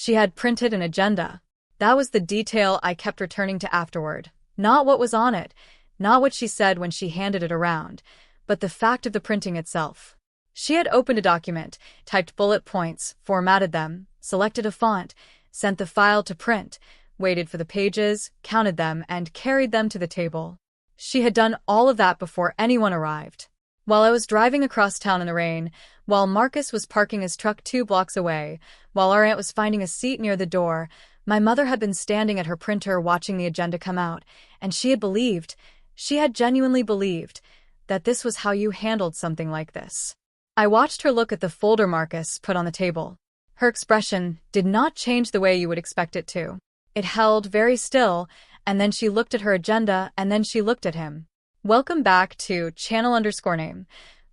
She had printed an agenda. That was the detail I kept returning to afterward. Not what was on it, not what she said when she handed it around, but the fact of the printing itself. She had opened a document, typed bullet points, formatted them, selected a font, sent the file to print, waited for the pages, counted them, and carried them to the table. She had done all of that before anyone arrived. While I was driving across town in the rain, while Marcus was parking his truck 2 blocks away, while our aunt was finding a seat near the door, my mother had been standing at her printer watching the agenda come out, and she had genuinely believed, that this was how you handled something like this. I watched her look at the folder Marcus put on the table. Her expression did not change the way you would expect it to. It held very still, and then she looked at her agenda, and then she looked at him. Welcome back to channel_name,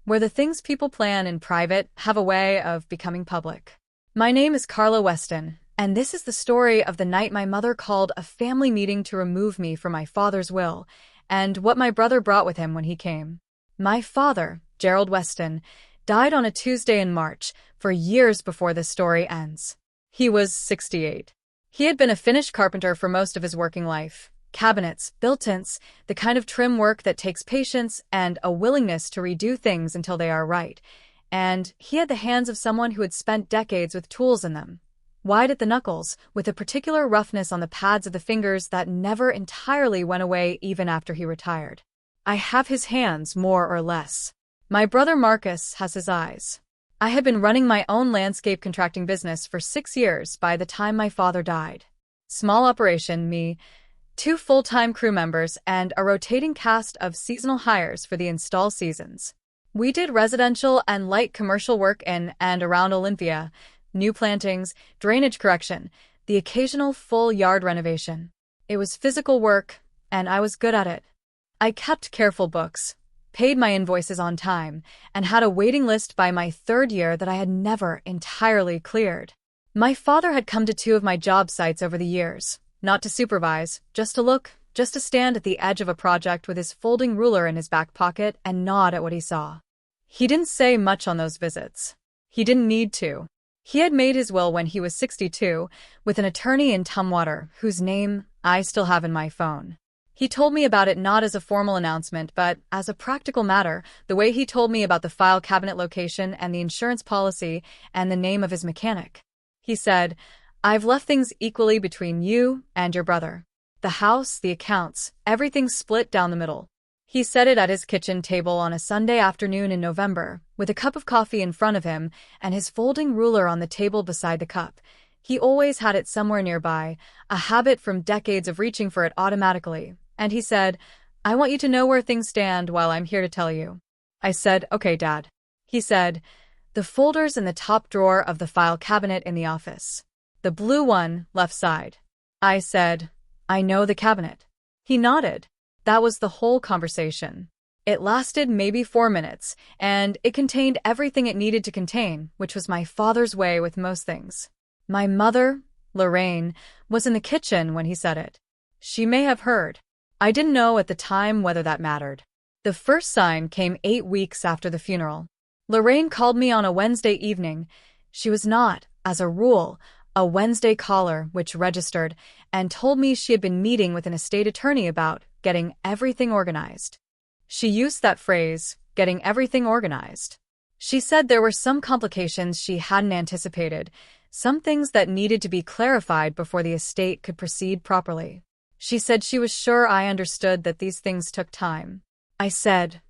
where the things people plan in private have a way of becoming public. My name is Carla Weston, and this is the story of the night my mother called a family meeting to remove me from my father's will, and what my brother brought with him when he came. My father, Gerald Weston, died on a Tuesday in March, for years before this story ends. He was 68. He had been a Finnish carpenter for most of his working life. Cabinets, built-ins, the kind of trim work that takes patience and a willingness to redo things until they are right. And he had the hands of someone who had spent decades with tools in them. Wide at the knuckles, with a particular roughness on the pads of the fingers that never entirely went away even after he retired. I have his hands, more or less. My brother Marcus has his eyes. I had been running my own landscape contracting business for 6 years by the time my father died. Small operation, me, 2 full-time crew members, and a rotating cast of seasonal hires for the install seasons. We did residential and light commercial work in and around Olympia, new plantings, drainage correction, the occasional full yard renovation. It was physical work, and I was good at it. I kept careful books, paid my invoices on time, and had a waiting list by my 3rd year that I had never entirely cleared. My father had come to 2 of my job sites over the years, not to supervise, just to look, just to stand at the edge of a project with his folding ruler in his back pocket and nod at what he saw. He didn't say much on those visits. He didn't need to. He had made his will when he was 62, with an attorney in Tumwater, whose name I still have in my phone. He told me about it not as a formal announcement, but as a practical matter, the way he told me about the file cabinet location and the insurance policy and the name of his mechanic. He said, "I've left things equally between you and your brother. The house, the accounts, everything's split down the middle." He said it at his kitchen table on a Sunday afternoon in November, with a cup of coffee in front of him and his folding ruler on the table beside the cup. He always had it somewhere nearby, a habit from decades of reaching for it automatically. And he said, "I want you to know where things stand while I'm here to tell you." I said, "Okay, Dad." He said, "The folder's in the top drawer of the file cabinet in the office. The blue one, left side." I said, "I know the cabinet." He nodded. That was the whole conversation. It lasted maybe 4 minutes, and it contained everything it needed to contain, which was my father's way with most things. My mother, Lorraine, was in the kitchen when he said it. She may have heard. I didn't know at the time whether that mattered. The first sign came 8 weeks after the funeral. Lorraine called me on a Wednesday evening. She was not, as a rule, a Wednesday caller, which registered, and told me she had been meeting with an estate attorney about getting everything organized. She used that phrase, getting everything organized. She said there were some complications she hadn't anticipated, some things that needed to be clarified before the estate could proceed properly. She said she was sure I understood that these things took time. I said,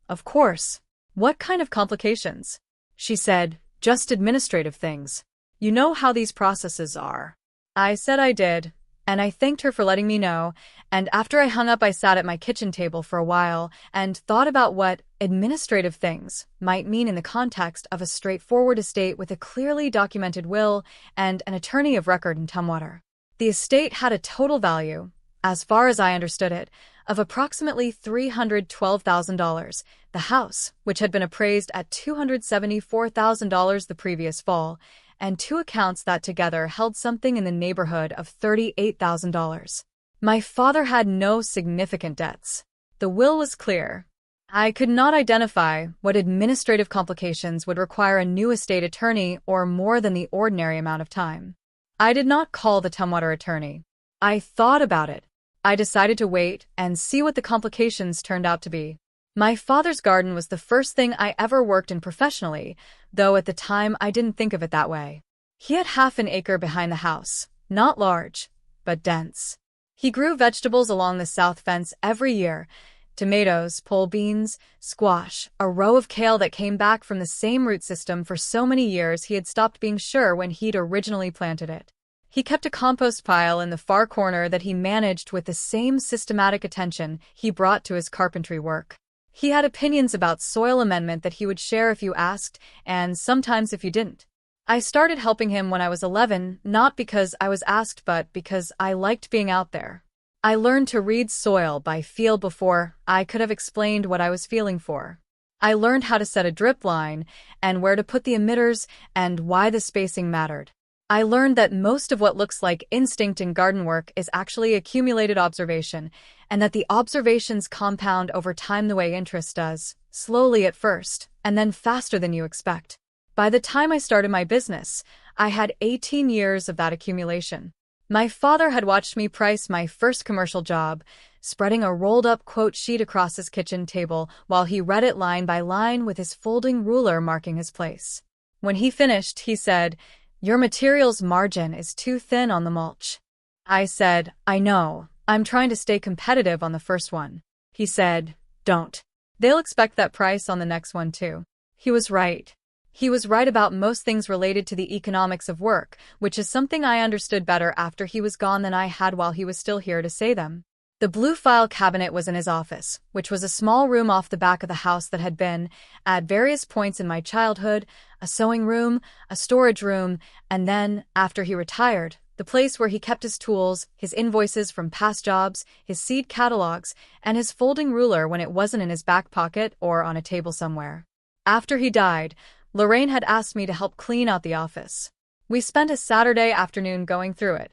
"Of course. What kind of complications?" She said, "Just administrative things. You know how these processes are." I said I did, and I thanked her for letting me know, and after I hung up I sat at my kitchen table for a while and thought about what administrative things might mean in the context of a straightforward estate with a clearly documented will and an attorney of record in Tumwater. The estate had a total value, as far as I understood it, of approximately $312,000. The house, which had been appraised at $274,000 the previous fall, and 2 accounts that together held something in the neighborhood of $38,000. My father had no significant debts. The will was clear. I could not identify what administrative complications would require a new estate attorney or more than the ordinary amount of time. I did not call the Tumwater attorney. I thought about it. I decided to wait and see what the complications turned out to be. My father's garden was the first thing I ever worked in professionally, though at the time I didn't think of it that way. He had half an acre behind the house, not large, but dense. He grew vegetables along the south fence every year: tomatoes, pole beans, squash, a row of kale that came back from the same root system for so many years he had stopped being sure when he'd originally planted it. He kept a compost pile in the far corner that he managed with the same systematic attention he brought to his carpentry work. He had opinions about soil amendment that he would share if you asked, and sometimes if you didn't. I started helping him when I was 11, not because I was asked but because I liked being out there. I learned to read soil by feel before I could have explained what I was feeling for. I learned how to set a drip line and where to put the emitters and why the spacing mattered. I learned that most of what looks like instinct in garden work is actually accumulated observation, and that the observations compound over time the way interest does, slowly at first, and then faster than you expect. By the time I started my business, I had 18 years of that accumulation. My father had watched me price my first commercial job, spreading a rolled-up quote sheet across his kitchen table while he read it line by line with his folding ruler marking his place. When he finished, he said, "Your material's margin is too thin on the mulch." I said, "I know. I'm trying to stay competitive on the first one." He said, "Don't. They'll expect that price on the next one too." He was right. He was right about most things related to the economics of work, which is something I understood better after he was gone than I had while he was still here to say them. The blue file cabinet was in his office, which was a small room off the back of the house that had been, at various points in my childhood, a sewing room, a storage room, and then, after he retired, the place where he kept his tools, his invoices from past jobs, his seed catalogs, and his folding ruler when it wasn't in his back pocket or on a table somewhere. After he died, Lorraine had asked me to help clean out the office. We spent a Saturday afternoon going through it.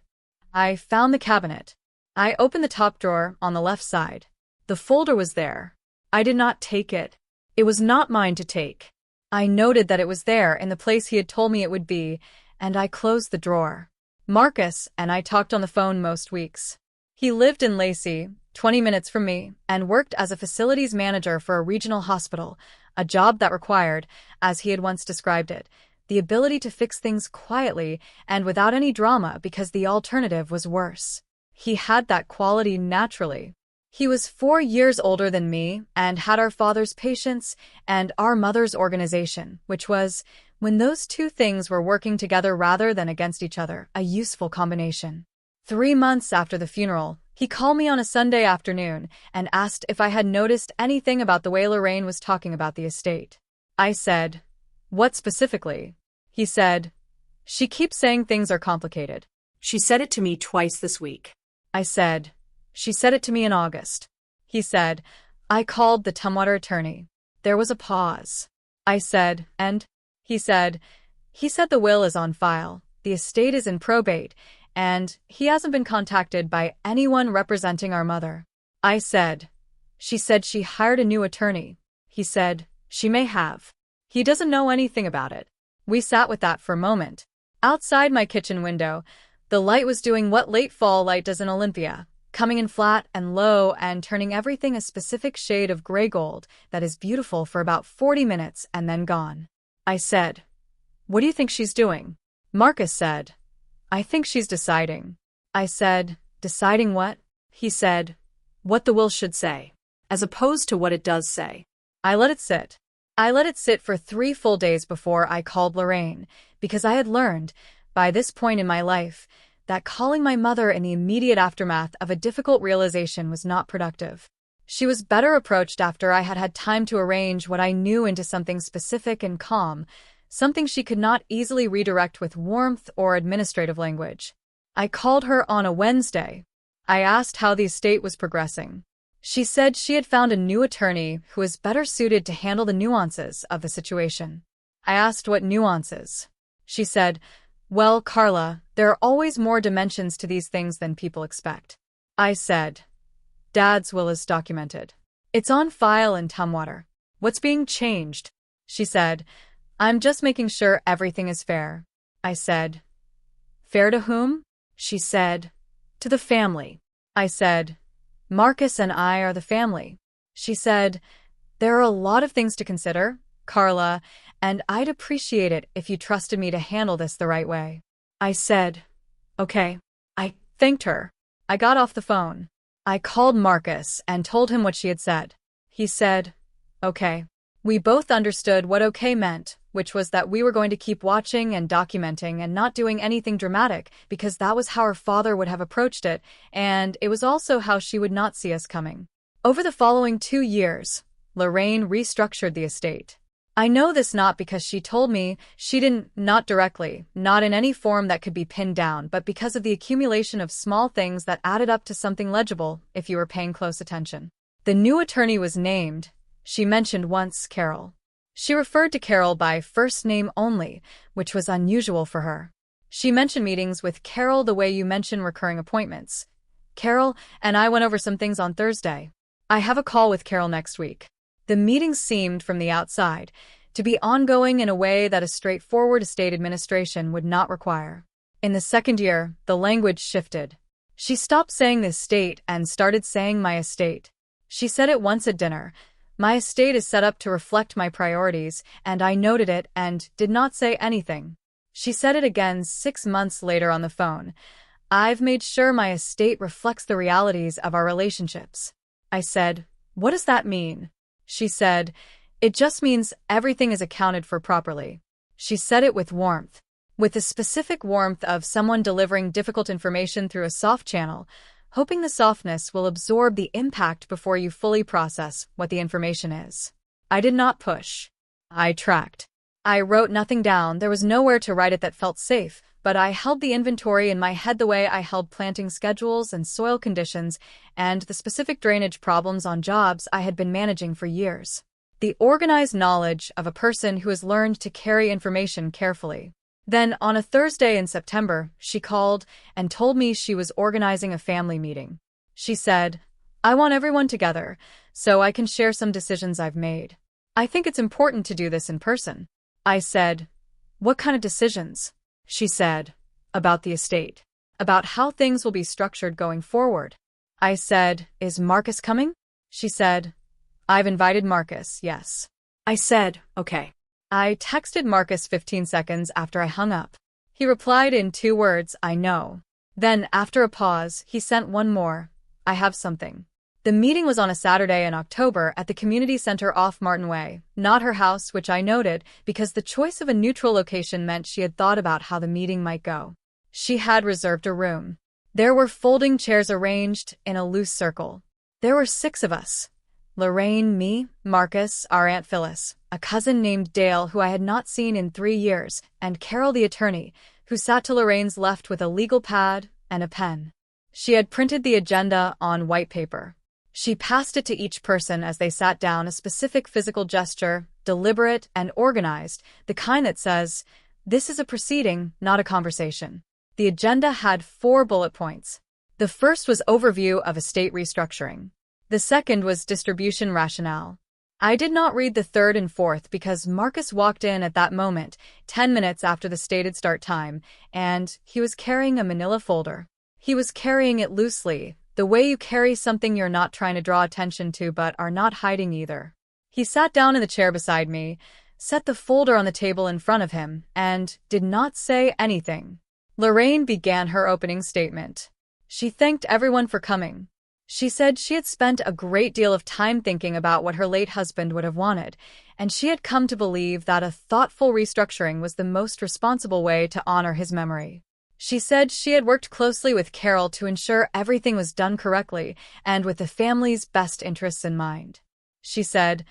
I found the cabinet. I opened the top drawer on the left side. The folder was there. I did not take it. It was not mine to take. I noted that it was there in the place he had told me it would be, and I closed the drawer. Marcus and I talked on the phone most weeks. He lived in Lacey, 20 minutes from me, and worked as a facilities manager for a regional hospital, a job that required, as he had once described it, the ability to fix things quietly and without any drama because the alternative was worse. He had that quality naturally. He was 4 years older than me and had our father's patience and our mother's organization, which was, when those two things were working together rather than against each other, a useful combination. 3 months after the funeral, he called me on a Sunday afternoon and asked if I had noticed anything about the way Lorraine was talking about the estate. I said, "What specifically?" He said, "She keeps saying things are complicated." She said it to me twice this week. I said, "She said it to me in August." He said, "I called the Tumwater attorney." There was a pause. I said, "And?" He said the will is on file, the estate is in probate, and he hasn't been contacted by anyone representing our mother. I said, "She said she hired a new attorney." He said, "She may have. He doesn't know anything about it." We sat with that for a moment. Outside my kitchen window, the light was doing what late fall light does in Olympia, coming in flat and low and turning everything a specific shade of gray gold that is beautiful for about 40 minutes and then gone. I said, "What do you think she's doing?" Marcus said, "I think she's deciding." I said, "Deciding what?" He said, "What the will should say, as opposed to what it does say." I let it sit. I let it sit for 3 full days before I called Lorraine, because I had learned, by this point in my life, that calling my mother in the immediate aftermath of a difficult realization was not productive. She was better approached after I had had time to arrange what I knew into something specific and calm, something she could not easily redirect with warmth or administrative language. I called her on a Wednesday. I asked how the estate was progressing. She said she had found a new attorney who was better suited to handle the nuances of the situation. I asked what nuances. She said, "Well, Carla, there are always more dimensions to these things than people expect." I said, "Dad's will is documented. It's on file in Tumwater. What's being changed?" She said, "I'm just making sure everything is fair." I said, Fair to whom? She said. To the family. I said, Marcus and I are the family. She said, there are a lot of things to consider, Carla, and I'd appreciate it if you trusted me to handle this the right way. I said, okay. I thanked her. I got off the phone. I called Marcus and told him what she had said. He said, okay. We both understood what okay meant, which was that we were going to keep watching and documenting and not doing anything dramatic because that was how her father would have approached it, and it was also how she would not see us coming. Over the following 2 years, Lorraine restructured the estate. I know this not because she told me, she didn't, not directly, not in any form that could be pinned down, but because of the accumulation of small things that added up to something legible if you were paying close attention. The new attorney was named. She mentioned once Carol. She referred to Carol by first name only, which was unusual for her. She mentioned meetings with Carol the way you mention recurring appointments. Carol and I went over some things on Thursday. I have a call with Carol next week. The meeting seemed, from the outside, to be ongoing in a way that a straightforward estate administration would not require. In the second year, the language shifted. She stopped saying the estate and started saying my estate. She said it once at dinner. My estate is set up to reflect my priorities, and I noted it and did not say anything. She said it again 6 months later on the phone. I've made sure my estate reflects the realities of our relationships. I said, what does that mean? She said, it just means everything is accounted for properly. She said it with warmth. With the specific warmth of someone delivering difficult information through a soft channel, hoping the softness will absorb the impact before you fully process what the information is. I did not push. I tracked. I wrote nothing down. There was nowhere to write it that felt safe, but I held the inventory in my head the way I held planting schedules and soil conditions and the specific drainage problems on jobs I had been managing for years. The organized knowledge of a person who has learned to carry information carefully. Then, on a Thursday in September, she called and told me she was organizing a family meeting. She said, I want everyone together so I can share some decisions I've made. I think it's important to do this in person. I said, what kind of decisions? She said, about the estate. About how things will be structured going forward. I said, is Marcus coming? She said, I've invited Marcus, yes. I said, okay. I texted Marcus 15 seconds after I hung up. He replied in 2 words, I know. Then, after a pause, he sent one more, I have something. The meeting was on a Saturday in October at the community center off Martin Way, not her house, which I noted because the choice of a neutral location meant she had thought about how the meeting might go. She had reserved a room. There were folding chairs arranged in a loose circle. There were 6 of us. Lorraine, me, Marcus, our Aunt Phyllis, a cousin named Dale who I had not seen in 3 years, and Carol the attorney, who sat to Lorraine's left with a legal pad and a pen. She had printed the agenda on white paper. She passed it to each person as they sat down, a specific physical gesture, deliberate and organized, the kind that says, this is a proceeding, not a conversation. The agenda had 4 bullet points. The first was overview of estate restructuring. The second was distribution rationale. I did not read the third and fourth because Marcus walked in at that moment, 10 minutes after the stated start time, and he was carrying a manila folder. He was carrying it loosely, the way you carry something you're not trying to draw attention to but are not hiding either. He sat down in the chair beside me, set the folder on the table in front of him, and did not say anything. Lorraine began her opening statement. She thanked everyone for coming. She said she had spent a great deal of time thinking about what her late husband would have wanted, and she had come to believe that a thoughtful restructuring was the most responsible way to honor his memory. She said she had worked closely with Carol to ensure everything was done correctly and with the family's best interests in mind. She said,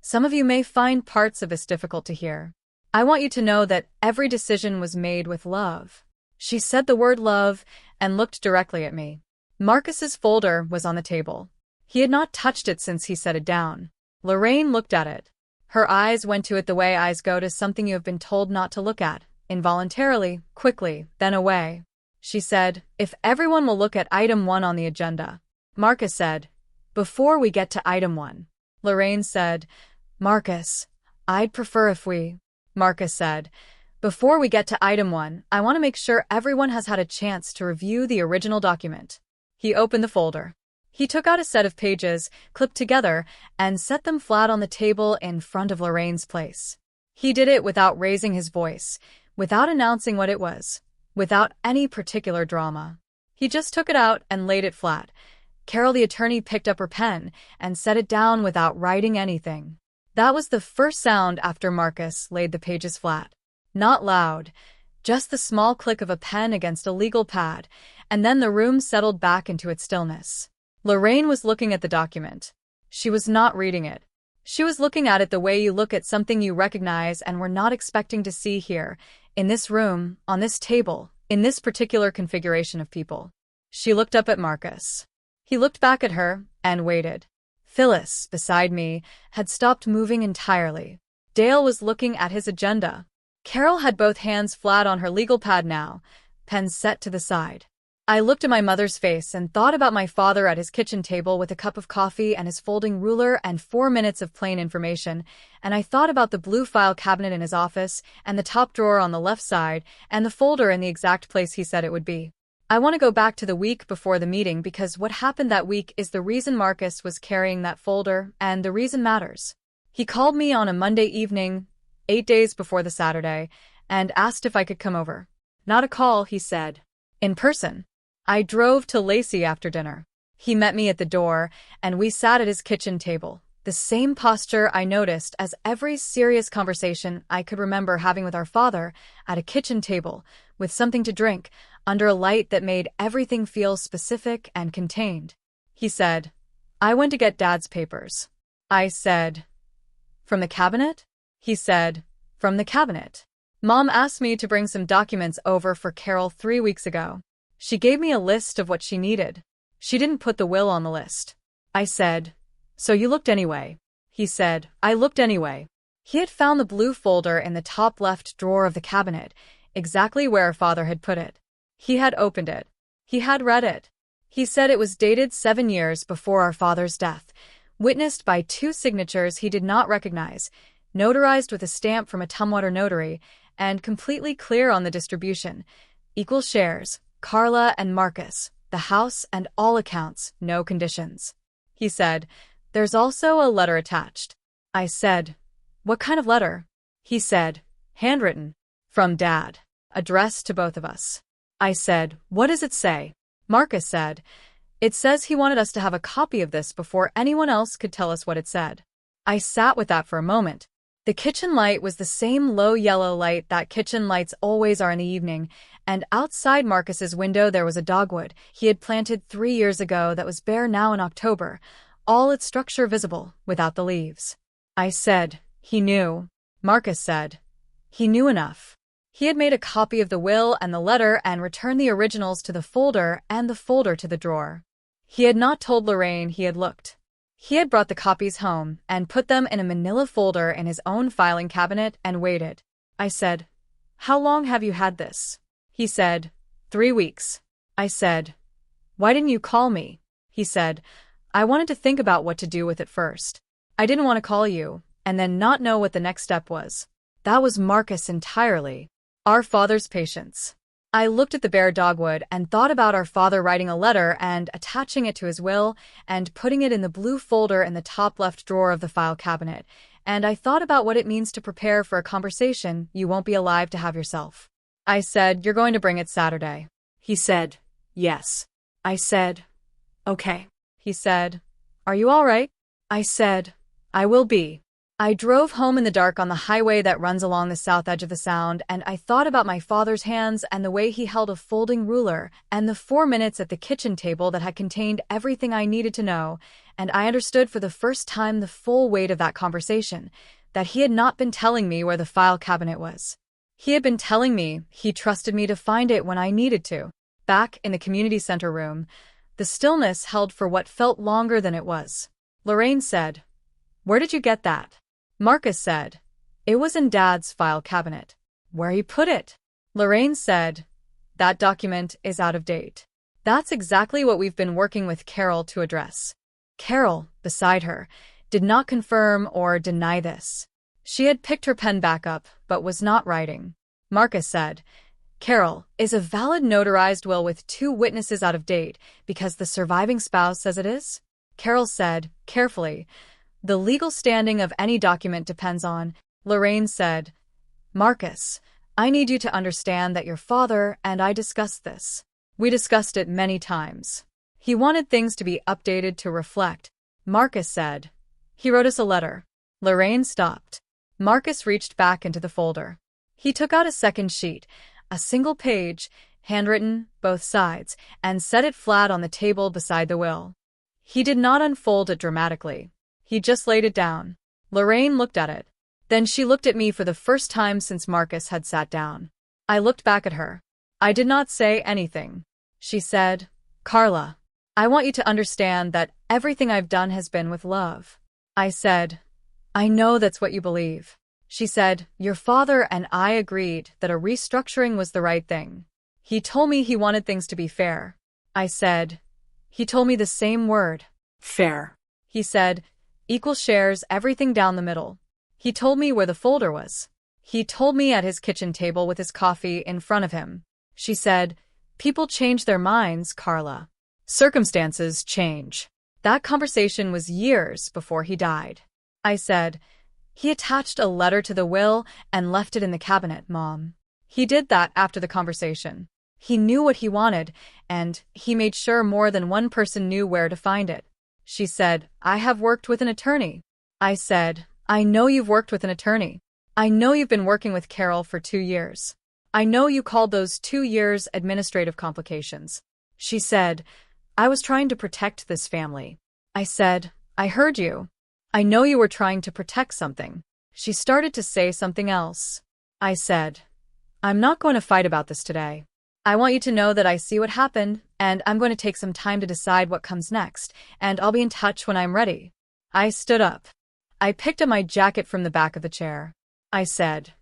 some of you may find parts of this difficult to hear. I want you to know that every decision was made with love. She said the word love and looked directly at me. Marcus's folder was on the table. He had not touched it since he set it down. Lorraine looked at it. Her eyes went to it the way eyes go to something you have been told not to look at, involuntarily, quickly, then away. She said, if everyone will look at item 1 on the agenda. Marcus said, before we get to item 1. Lorraine said, Marcus, I'd prefer if we. Marcus said, Before we get to item 1, I want to make sure everyone has had a chance to review the original document. He opened the folder. He took out a set of pages, clipped together, and set them flat on the table in front of Lorraine's place. He did it without raising his voice, without announcing what it was, without any particular drama. He just took it out and laid it flat. Carol the attorney picked up her pen and set it down without writing anything. That was the first sound after Marcus laid the pages flat. Not loud, just the small click of a pen against a legal pad, and then the room settled back into its stillness. Lorraine was looking at the document. She was not reading it. She was looking at it the way you look at something you recognize and were not expecting to see here, in this room, on this table, in this particular configuration of people. She looked up at Marcus. He looked back at her and waited. Phyllis, beside me, had stopped moving entirely. Dale was looking at his agenda. Carol had both hands flat on her legal pad now, pen set to the side. I looked at my mother's face and thought about my father at his kitchen table with a cup of coffee and his folding ruler and 4 minutes of plain information, and I thought about the blue file cabinet in his office and the top drawer on the left side and the folder in the exact place he said it would be. I want to go back to the week before the meeting because what happened that week is the reason Marcus was carrying that folder, and the reason matters. He called me on a Monday evening, 8 days before the Saturday, and asked if I could come over. Not a call, he said. In person. I drove to Lacey after dinner. He met me at the door, and we sat at his kitchen table, the same posture I noticed as every serious conversation I could remember having with our father, at a kitchen table, with something to drink, under a light that made everything feel specific and contained. He said, "I went to get Dad's papers." I said, "From the cabinet?" He said, "From the cabinet. Mom asked me to bring some documents over for Carol 3 weeks ago. She gave me a list of what she needed. She didn't put the will on the list." I said, "So you looked anyway?" He said, "I looked anyway." He had found the blue folder in the top left drawer of the cabinet, exactly where our father had put it. He had opened it. He had read it. He said it was dated 7 years before our father's death, witnessed by 2 signatures he did not recognize, notarized with a stamp from a Tumwater notary, and completely clear on the distribution. Equal shares, Carla and Marcus, the house and all accounts, no conditions. He said, "There's also a letter attached." I said, "What kind of letter?" He said, "Handwritten. From Dad. Addressed to both of us." I said, "What does it say?" Marcus said, "It says he wanted us to have a copy of this before anyone else could tell us what it said." I sat with that for a moment. The kitchen light was the same low yellow light that kitchen lights always are in the evening, and outside Marcus's window there was a dogwood he had planted 3 years ago that was bare now in October, all its structure visible, without the leaves. I said, "He knew." Marcus said, "He knew enough." He had made a copy of the will and the letter and returned the originals to the folder and the folder to the drawer. He had not told Lorraine he had looked. He had brought the copies home and put them in a manila folder in his own filing cabinet and waited. I said, "How long have you had this?" He said, 3 weeks. I said, "Why didn't you call me?" He said, "I wanted to think about what to do with it first. I didn't want to call you, and then not know what the next step was." That was Marcus entirely. Our father's patience. I looked at the bare dogwood and thought about our father writing a letter and attaching it to his will and putting it in the blue folder in the top left drawer of the file cabinet, and I thought about what it means to prepare for a conversation you won't be alive to have yourself. I said, "You're going to bring it Saturday." He said, "Yes." I said, "Okay." He said, "Are you all right?" I said, "I will be." I drove home in the dark on the highway that runs along the south edge of the Sound, and I thought about my father's hands and the way he held a folding ruler and the 4 minutes at the kitchen table that had contained everything I needed to know, and I understood for the first time the full weight of that conversation, that he had not been telling me where the file cabinet was. He had been telling me he trusted me to find it when I needed to. Back in the community center room, the stillness held for what felt longer than it was. Lorraine said, "Where did you get that?" Marcus said, "It was in Dad's file cabinet." "Where he put it?" Lorraine said, "That document is out of date." That's exactly what we've been working with Carol to address. Carol, beside her, did not confirm or deny this. She had picked her pen back up, but was not writing. Marcus said. Carol, is a valid notarized will with 2 witnesses out of date because the surviving spouse says it is? Carol said, carefully. The legal standing of any document depends on. Lorraine said, Marcus, I need you to understand that your father and I discussed this. We discussed it many times. He wanted things to be updated to reflect. Marcus said. He wrote us a letter. Lorraine stopped. Marcus reached back into the folder. He took out a second sheet, a single page, handwritten, both sides, and set it flat on the table beside the will. He did not unfold it dramatically. He just laid it down. Lorraine looked at it. Then she looked at me for the first time since Marcus had sat down. I looked back at her. I did not say anything. She said, Carla, I want you to understand that everything I've done has been with love. I said, I know that's what you believe. She said, your father and I agreed that a restructuring was the right thing. He told me he wanted things to be fair. I said, he told me the same word. Fair. He said, equal shares, everything down the middle. He told me where the folder was. He told me at his kitchen table with his coffee in front of him. She said, people change their minds, Carla. Circumstances change. That conversation was years before he died. I said, he attached a letter to the will and left it in the cabinet, Mom. He did that after the conversation. He knew what he wanted, and he made sure more than one person knew where to find it. She said, I have worked with an attorney. I said, I know you've worked with an attorney. I know you've been working with Carol for 2 years. I know you called those 2 years administrative complications. She said, I was trying to protect this family. I said, I heard you. I know you were trying to protect something. She started to say something else. I said, I'm not going to fight about this today. I want you to know that I see what happened, and I'm going to take some time to decide what comes next, and I'll be in touch when I'm ready. I stood up. I picked up my jacket from the back of the chair. I said,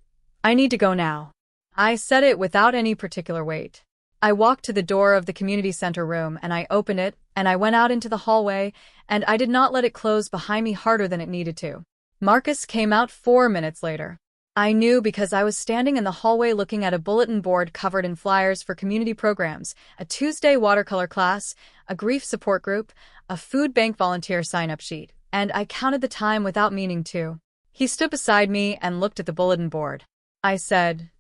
I need to go now. I said it without any particular weight. I walked to the door of the community center room and I opened it, and I went out into the hallway, and I did not let it close behind me harder than it needed to. Marcus came out 4 minutes later. I knew because I was standing in the hallway looking at a bulletin board covered in flyers for community programs, a Tuesday watercolor class, a grief support group, a food bank volunteer sign-up sheet, and I counted the time without meaning to. He stood beside me and looked at the bulletin board. I said,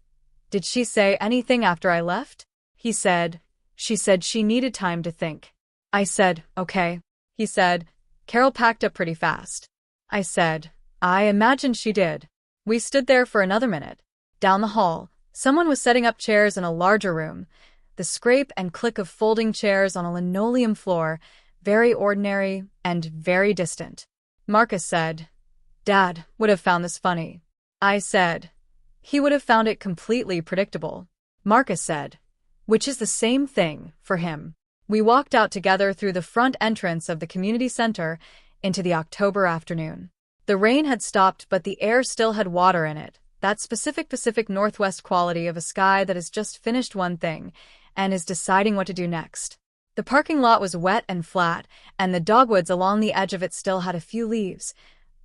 did she say anything after I left? He said, she said she needed time to think. I said, okay. He said, Carol packed up pretty fast. I said, I imagined she did. We stood there for another minute. Down the hall, someone was setting up chairs in a larger room. The scrape and click of folding chairs on a linoleum floor, very ordinary and very distant. Marcus said, Dad would have found this funny. I said, he would have found it completely predictable. Marcus said, which is the same thing for him. We walked out together through the front entrance of the community center into the October afternoon. The rain had stopped, but the air still had water in it, that specific Pacific Northwest quality of a sky that has just finished one thing and is deciding what to do next. The parking lot was wet and flat, and the dogwoods along the edge of it still had a few leaves,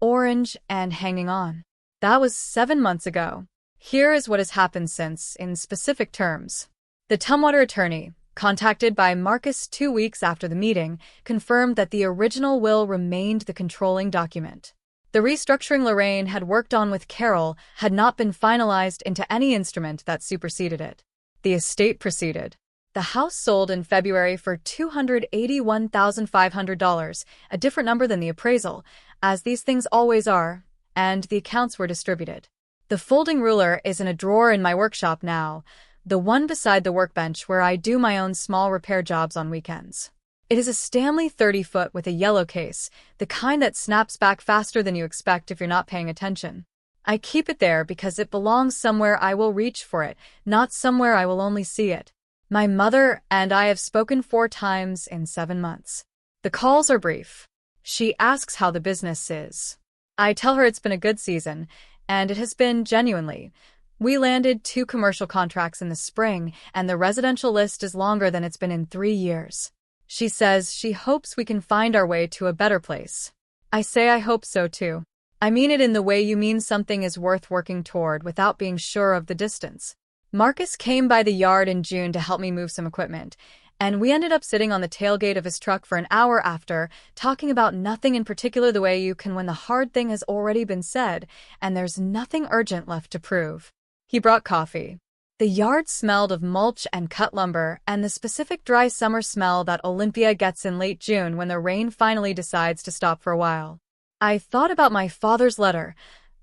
orange and hanging on. That was 7 months ago. Here is what has happened since, in specific terms. The Tumwater attorney, contacted by Marcus 2 weeks after the meeting, confirmed that the original will remained the controlling document. The restructuring Lorraine had worked on with Carol had not been finalized into any instrument that superseded it. The estate proceeded. The house sold in February for $281,500, a different number than the appraisal, as these things always are, and the accounts were distributed. The folding ruler is in a drawer in my workshop now, the one beside the workbench where I do my own small repair jobs on weekends. It is a Stanley 30-foot with a yellow case, the kind that snaps back faster than you expect if you're not paying attention. I keep it there because it belongs somewhere I will reach for it, not somewhere I will only see it. My mother and I have spoken 4 times in 7 months. The calls are brief. She asks how the business is. I tell her it's been a good season, and it has been genuinely. We landed 2 commercial contracts in the spring, and the residential list is longer than it's been in 3 years. She says she hopes we can find our way to a better place. I say I hope so too. I mean it in the way you mean something is worth working toward without being sure of the distance. Marcus came by the yard in June to help me move some equipment, and we ended up sitting on the tailgate of his truck for an hour after, talking about nothing in particular, the way you can when the hard thing has already been said, and there's nothing urgent left to prove. He brought coffee. The yard smelled of mulch and cut lumber, and the specific dry summer smell that Olympia gets in late June when the rain finally decides to stop for a while. I thought about my father's letter,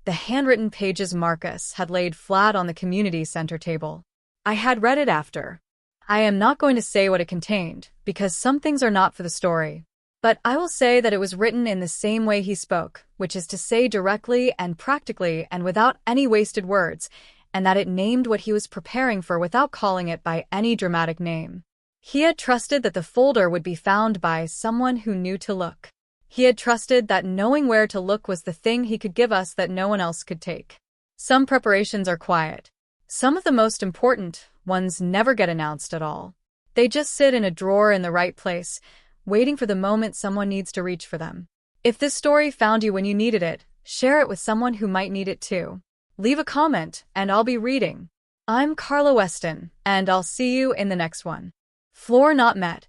the handwritten pages Marcus had laid flat on the community center table. I had read it after. I am not going to say what it contained, because some things are not for the story. But I will say that it was written in the same way he spoke, which is to say directly and practically and without any wasted words, and that it named what he was preparing for without calling it by any dramatic name. He had trusted that the folder would be found by someone who knew to look. He had trusted that knowing where to look was the thing he could give us that no one else could take. Some preparations are quiet. Some of the most important ones never get announced at all. They just sit in a drawer in the right place, waiting for the moment someone needs to reach for them. If this story found you when you needed it, share it with someone who might need it too. Leave a comment, and I'll be reading. I'm Carla Weston, and I'll see you in the next one. Floor Not Met.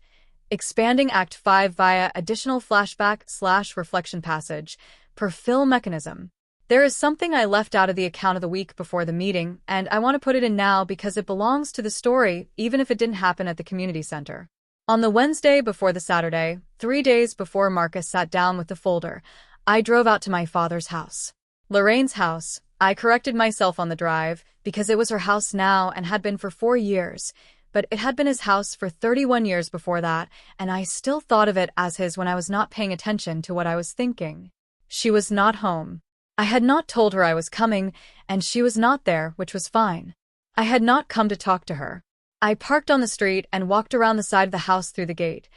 Expanding Act 5 via additional flashback/reflection passage per fill mechanism. There is something I left out of the account of the week before the meeting, and I want to put it in now because it belongs to the story, even if it didn't happen at the community center. On the Wednesday before the Saturday, 3 days before Marcus sat down with the folder, I drove out to my father's house. Lorraine's house. I corrected myself on the drive, because it was her house now and had been for 4 years, but it had been his house for 31 years before that, and I still thought of it as his when I was not paying attention to what I was thinking. She was not home. I had not told her I was coming, and she was not there, which was fine. I had not come to talk to her. I parked on the street and walked around the side of the house through the gate.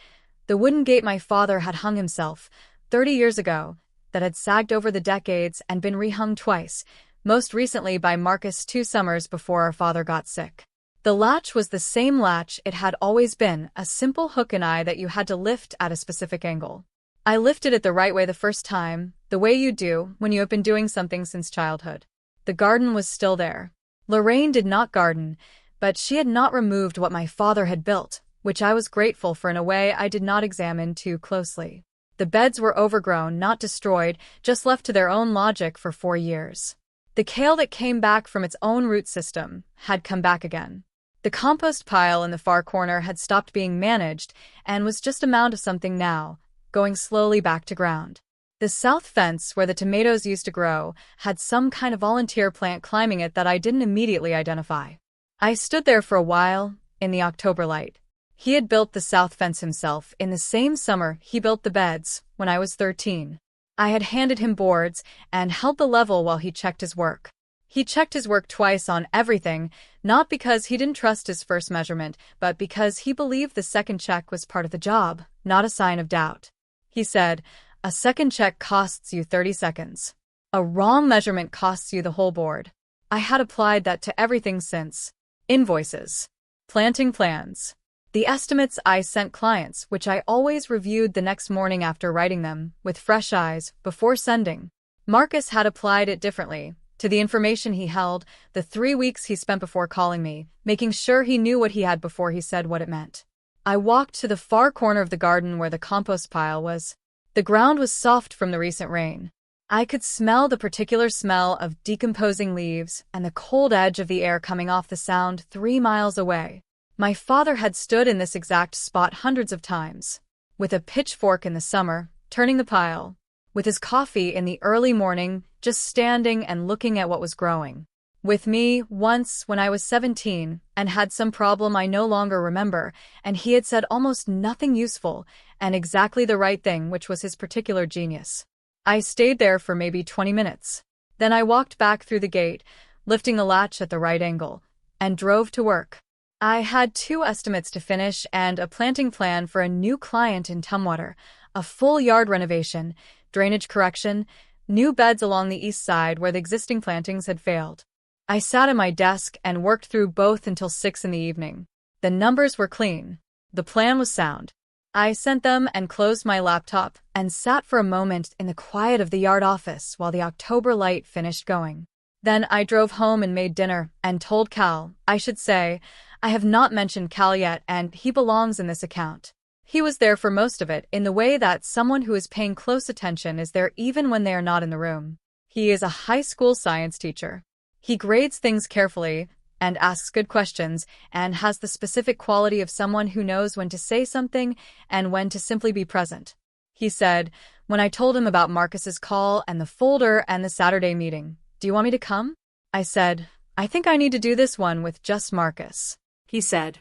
The wooden gate my father had hung himself, 30 years ago, that had sagged over the decades and been rehung twice, most recently by Marcus 2 summers before our father got sick. The latch was the same latch it had always been, a simple hook and eye that you had to lift at a specific angle. I lifted it the right way the first time, the way you do when you have been doing something since childhood. The garden was still there. Lorraine did not garden, but she had not removed what my father had built, which I was grateful for in a way I did not examine too closely. The beds were overgrown, not destroyed, just left to their own logic for 4 years. The kale that came back from its own root system had come back again. The compost pile in the far corner had stopped being managed and was just a mound of something now, going slowly back to ground. The south fence where the tomatoes used to grow had some kind of volunteer plant climbing it that I didn't immediately identify. I stood there for a while, in the October light. He had built the south fence himself in the same summer he built the beds, when I was 13. I had handed him boards and held the level while he checked his work. He checked his work twice on everything, not because he didn't trust his first measurement, but because he believed the second check was part of the job, not a sign of doubt. He said, "A second check costs you 30 seconds. A wrong measurement costs you the whole board." I had applied that to everything since. Invoices. Planting plans. The estimates I sent clients, which I always reviewed the next morning after writing them, with fresh eyes, before sending. Marcus had applied it differently, to the information he held, the 3 weeks he spent before calling me, making sure he knew what he had before he said what it meant. I walked to the far corner of the garden where the compost pile was. The ground was soft from the recent rain. I could smell the particular smell of decomposing leaves and the cold edge of the air coming off the sound 3 miles away. My father had stood in this exact spot hundreds of times, with a pitchfork in the summer, turning the pile, with his coffee in the early morning, just standing and looking at what was growing. With me, once, when I was 17, and had some problem I no longer remember, and he had said almost nothing useful, and exactly the right thing, which was his particular genius. I stayed there for maybe 20 minutes. Then I walked back through the gate, lifting the latch at the right angle, and drove to work. I had 2 estimates to finish and a planting plan for a new client in Tumwater, a full yard renovation, drainage correction, new beds along the east side where the existing plantings had failed. I sat at my desk and worked through both until 6 in the evening. The numbers were clean. The plan was sound. I sent them and closed my laptop and sat for a moment in the quiet of the yard office while the October light finished going. Then I drove home and made dinner and told Cal, I should say, I have not mentioned Cal yet and he belongs in this account. He was there for most of it in the way that someone who is paying close attention is there even when they are not in the room. He is a high school science teacher. He grades things carefully and asks good questions and has the specific quality of someone who knows when to say something and when to simply be present. He said, when I told him about Marcus's call and the folder and the Saturday meeting, do you want me to come? I said, I think I need to do this one with just Marcus. He said,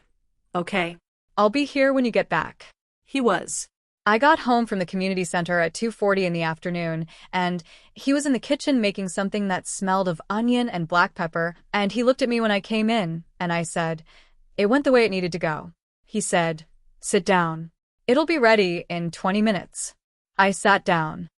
okay. I'll be here when you get back. He was. I got home from the community center at 2:40 in the afternoon, and he was in the kitchen making something that smelled of onion and black pepper, and he looked at me when I came in, and I said, it went the way it needed to go. He said, sit down. It'll be ready in 20 minutes. I sat down.